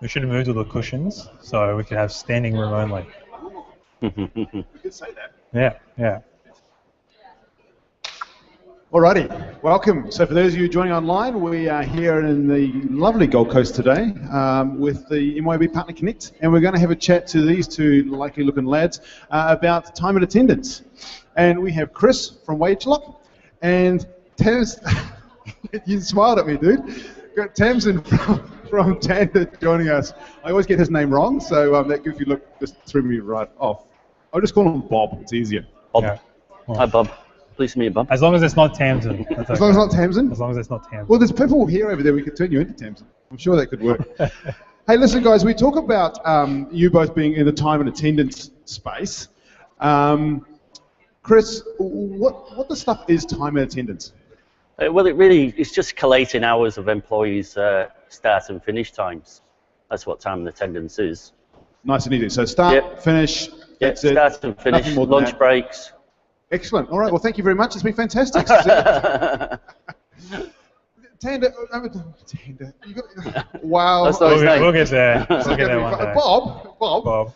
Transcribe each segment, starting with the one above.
We should have moved all the cushions so we could have standing room only. We could say that. Yeah, yeah. Alrighty, welcome. So for those of you joining online, we are here in the lovely Gold Coast today with the MYOB Partner Connect, and we're going to have a chat to these two likely looking lads about time and attendance. And we have Chris from WageLock and Tams, you smiled at me, dude. Got Tamsin from Tanda joining us. I always get his name wrong, so that goofy look just threw me right off. I'll just call him Bob, it's easier. Bob. Yeah. Well, Hi, Bob. Pleased to meet you, Bob. as long as it's not Tamsin. That's okay. As long as it's not Tamsin? As long as it's not Tamsin. Well, there's people here over there, we could turn you into Tamsin. I'm sure that could work. Hey, listen, guys, we talk about you both being in the time and attendance space. Chris, what the stuff is time and attendance? Well, it's just collating hours of employees' start and finish times. That's what time and attendance is. Nice and easy. So start, finish, that's it. Start and finish, Nothing more than lunch that. breaks. Excellent. All right. Well, thank you very much. It's been fantastic. Tanda, you got, wow. That's not his name. We'll get there. We'll get there one day. Bob.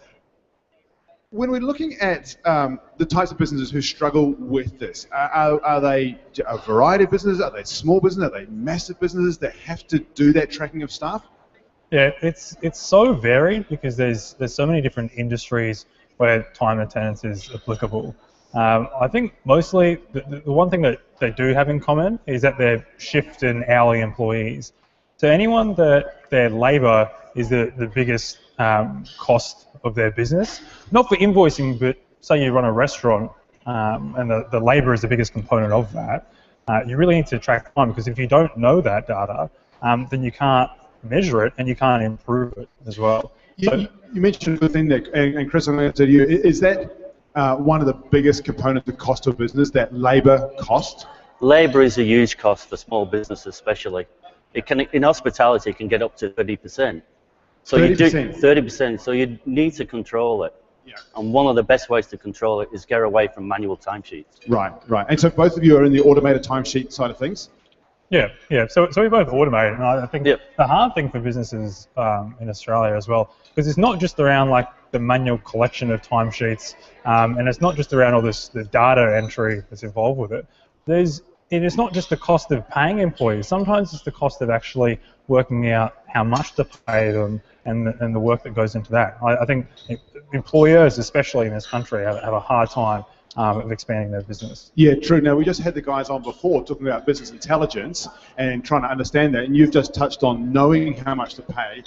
When we're looking at the types of businesses who struggle with this, are they a variety of businesses? Are they small businesses? Are they massive businesses that have to do that tracking of staff? Yeah, it's so varied because there's so many different industries where time and attendance is applicable. I think mostly the one thing that they do have in common is that they're shift and hourly employees. So anyone that their labour is the biggest cost of their business, not for invoicing, but say you run a restaurant and the labour is the biggest component of that, you really need to track time, because if you don't know that data, then you can't measure it and you can't improve it as well. You mentioned a good thing there, and Chris, I'm going to say to you, is that one of the biggest components of cost of business, that labour cost? Labour is a huge cost for small businesses, especially. It can, in hospitality, it can get up to 30%. So 30%? You do 30%. So you need to control it. Yeah. And one of the best ways to control it is get away from manual timesheets. Right. And so both of you are in the automated timesheet side of things? Yeah. So we both automate, and I think Yep. the hard thing for businesses in Australia as well, because it's not just around like the manual collection of timesheets, and it's not just around all the data entry that's involved with it. It's not just the cost of paying employees. Sometimes it's the cost of actually working out how much to pay them and the work that goes into that. I think employers, especially in this country, have a hard time of expanding their business. Yeah, true. Now, we just had the guys on before talking about business intelligence and trying to understand that, and you've just touched on knowing how much to pay.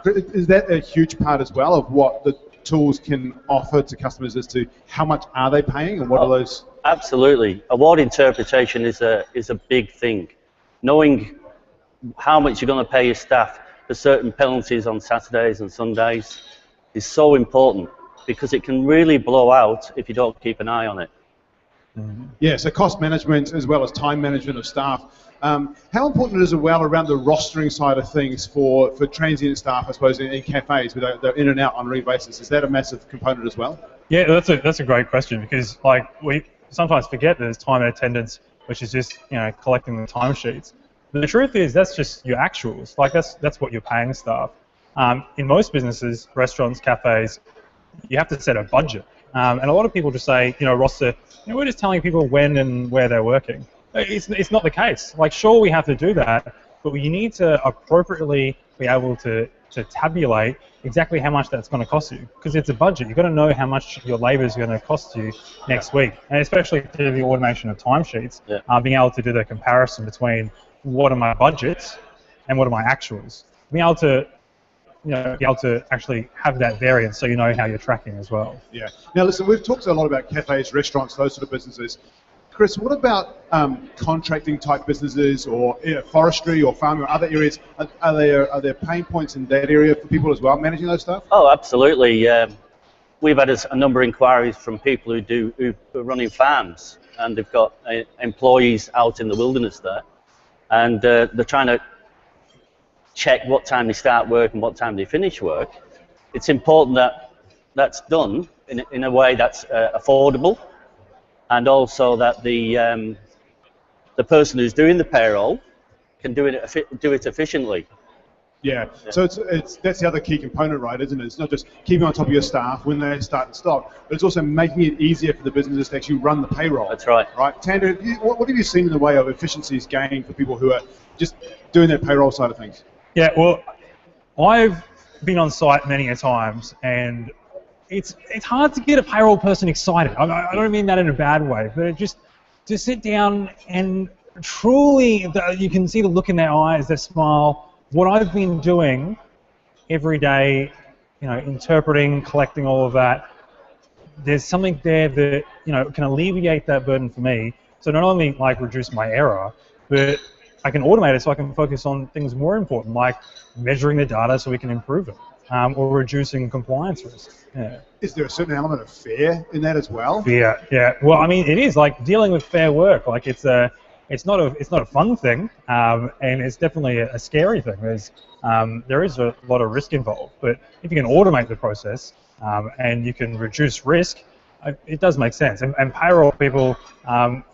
Is that a huge part as well of what the tools can offer to customers as to how much are they paying and what are those? Absolutely. Award interpretation is a big thing. Knowing how much you're going to pay your staff for certain penalties on Saturdays and Sundays is so important, because it can really blow out if you don't keep an eye on it. Mm-hmm. Yeah, so cost management as well as time management of staff. How important is it as well around the rostering side of things for transient staff, I suppose, in cafes where they're in and out on a regular basis? Is that a massive component as well? Yeah, that's a great question, because like we sometimes forget that there's time and attendance, which is just collecting the timesheets. The truth is that's just your actuals. Like that's what you're paying staff. In most businesses, restaurants, cafes, you have to set a budget. And a lot of people just say, roster, we're just telling people when and where they're working. It's not the case. Like, sure, we have to do that, but you need to appropriately be able to tabulate exactly how much that's going to cost you, because it's a budget. You've got to know how much your labour is going to cost you next week, and especially through the automation of timesheets, being able to do the comparison between what are my budgets and what are my actuals. Being able to be able to actually have that variance so you know how you're tracking as well. Yeah. Now, listen, we've talked a lot about cafes, restaurants, those sort of businesses. Chris, what about contracting type businesses or forestry or farming or other areas? Are there pain points in that area for people as well, managing those stuff? Oh, absolutely. We've had a number of inquiries from people who are running farms, and they've got employees out in the wilderness there, and they're trying to check what time they start work and what time they finish work. It's important that that's done in a way that's affordable, and also that the person who's doing the payroll can do it efficiently. Yeah. So it's that's the other key component, right? Isn't it? It's not just keeping on top of your staff when they start and stop, but it's also making it easier for the businesses to actually run the payroll. That's right. Right. Tander, what have you seen in the way of efficiencies gained for people who are just doing their payroll side of things? Yeah, well, I've been on site many a times, and it's hard to get a payroll person excited. I don't mean that in a bad way, but just to sit down and truly, you can see the look in their eyes, their smile. What I've been doing every day, interpreting, collecting all of that, there's something there that, can alleviate that burden for me. So not only reduce my error, but I can automate it so I can focus on things more important, like measuring the data so we can improve it, or reducing compliance risk. Yeah. Is there a certain element of fear in that as well? Fear, yeah. Well, I mean, it is like dealing with fair work. Like it's not a fun thing, and it's definitely a scary thing. There is a lot of risk involved, but if you can automate the process and you can reduce risk, it does make sense. And payroll people,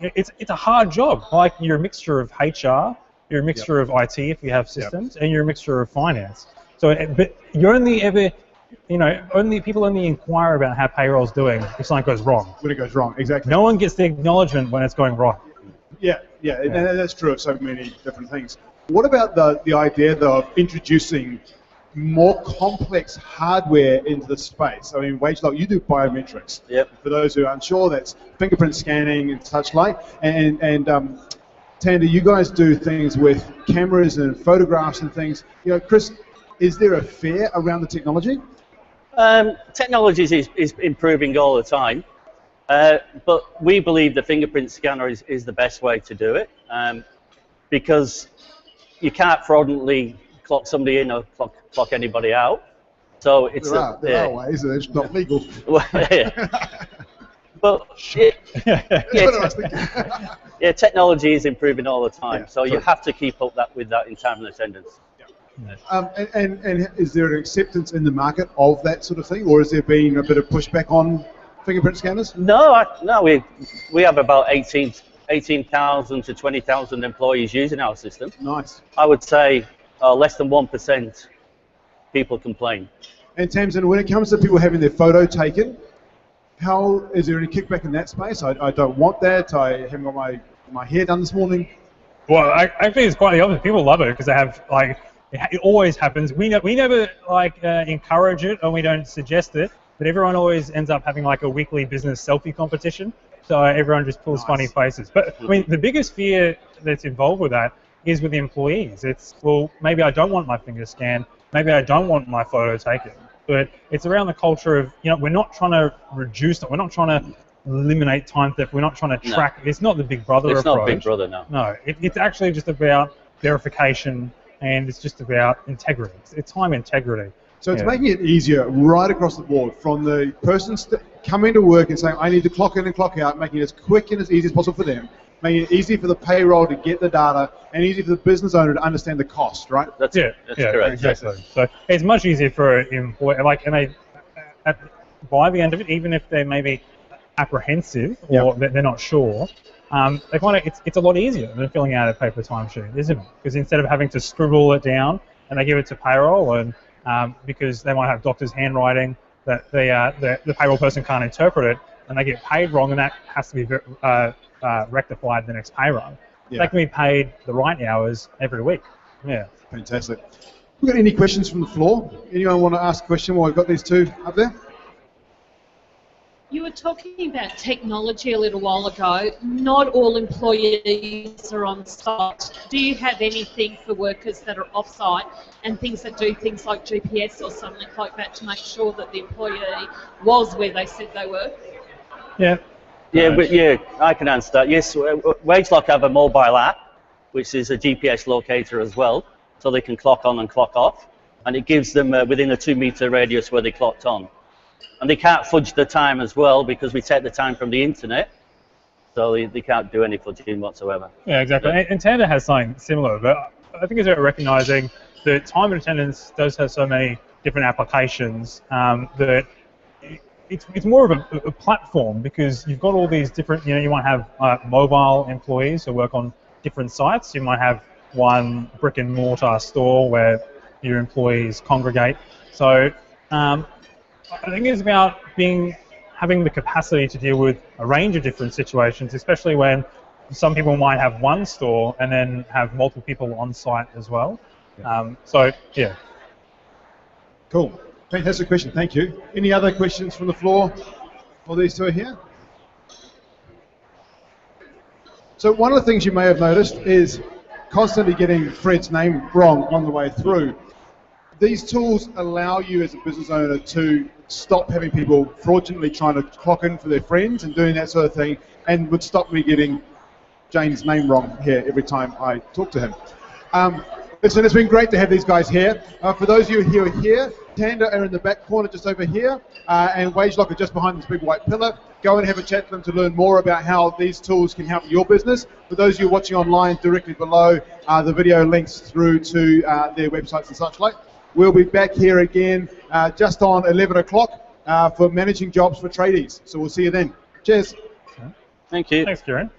it's a hard job. Like you're a mixture of HR, you're a mixture of IT if you have systems, and you're a mixture of finance. So, but you're only ever, people only inquire about how payroll's doing if something goes wrong. When it goes wrong, exactly. No one gets the acknowledgement when it's going wrong. Yeah, and that's true of so many different things. What about the idea, though, of introducing more complex hardware into the space? I mean, WageLock, you do biometrics. Yep. For those who aren't sure, that's fingerprint scanning and such like. And Tander, you guys do things with cameras and photographs and things. Chris, is there a fear around the technology? Technology is improving all the time. But we believe the fingerprint scanner is the best way to do it, because you can't fraudulently clock somebody in or clock anybody out. So it's there are ways, and it's not legal. But technology is improving all the time, so you have to keep up with that in time and attendance. And is there an acceptance in the market of that sort of thing, or has there been a bit of pushback on fingerprint scanners? No, we have about 18,000 to 20,000 employees using our system. Nice. I would say less than 1% people complain. And Tamsin, when it comes to people having their photo taken, is there any kickback in that space? I don't want that. I haven't got my hair done this morning. Well, I think it's quite the opposite. People love it because they have it always happens. We never encourage it, or we don't suggest it. But everyone always ends up having a weekly business selfie competition. So everyone just pulls funny faces. But I mean, the biggest fear that's involved with that is with the employees. It's, well, maybe I don't want my finger scanned. Maybe I don't want my photo taken. But it's around the culture of, we're not trying to reduce it. We're not trying to eliminate time theft. We're not trying to track. No. It's not the Big Brother approach. It's not Big Brother, no. No, it's actually just about verification, and it's just about integrity. It's time integrity. So it's making it easier right across the board, from the person coming to work and saying, I need to clock in and clock out, making it as quick and as easy as possible for them, making it easy for the payroll to get the data, and easy for the business owner to understand the cost, right? That's correct. Exactly. So it's much easier for an employee, by the end of it, even if they're maybe apprehensive or they're not sure, they find it's a lot easier than filling out a paper timesheet, isn't it? Because instead of having to scribble it down and they give it to payroll, and because they might have doctor's handwriting that the payroll person can't interpret it, and they get paid wrong, and that has to be rectified the next pay run. They can be paid the right hours every week. Yeah. Fantastic. We got any questions from the floor? Anyone want to ask a question while we've got these two up there? You were talking about technology a little while ago. Not all employees are on site. Do you have anything for workers that are off-site and things that do things like GPS or something like that to make sure that the employee was where they said they were? Yeah. I can answer that. Yes, WageLock have a mobile app, which is a GPS locator as well, so they can clock on and clock off, and it gives them within a 2-meter radius where they clocked on. And they can't fudge the time as well, because we take the time from the internet, so they can't do any fudging whatsoever. Yeah, exactly. And Tander has something similar, but I think it's about recognizing that time and attendance does have so many different applications that it's more of a platform, because you've got all these different, you might have mobile employees who work on different sites. You might have one brick and mortar store where your employees congregate. So I think it's about having the capacity to deal with a range of different situations, especially when some people might have one store and then have multiple people on site as well. So yeah. Cool. Fantastic question. Thank you. Any other questions from the floor for these two here? So one of the things you may have noticed is constantly getting Fred's name wrong on the way through. These tools allow you as a business owner to stop having people fraudulently trying to clock in for their friends and doing that sort of thing, and would stop me getting Jane's name wrong here every time I talk to him. Listen, it's been great to have these guys here. For those of you who are here, Tanda are in the back corner just over here, and WageLock are just behind this big white pillar. Go and have a chat to them to learn more about how these tools can help your business. For those of you watching online, directly below, the video links through to their websites and such like. We'll be back here again just on 11 o'clock for managing jobs for tradies. So we'll see you then. Cheers. Thank you. Thanks, Kieran.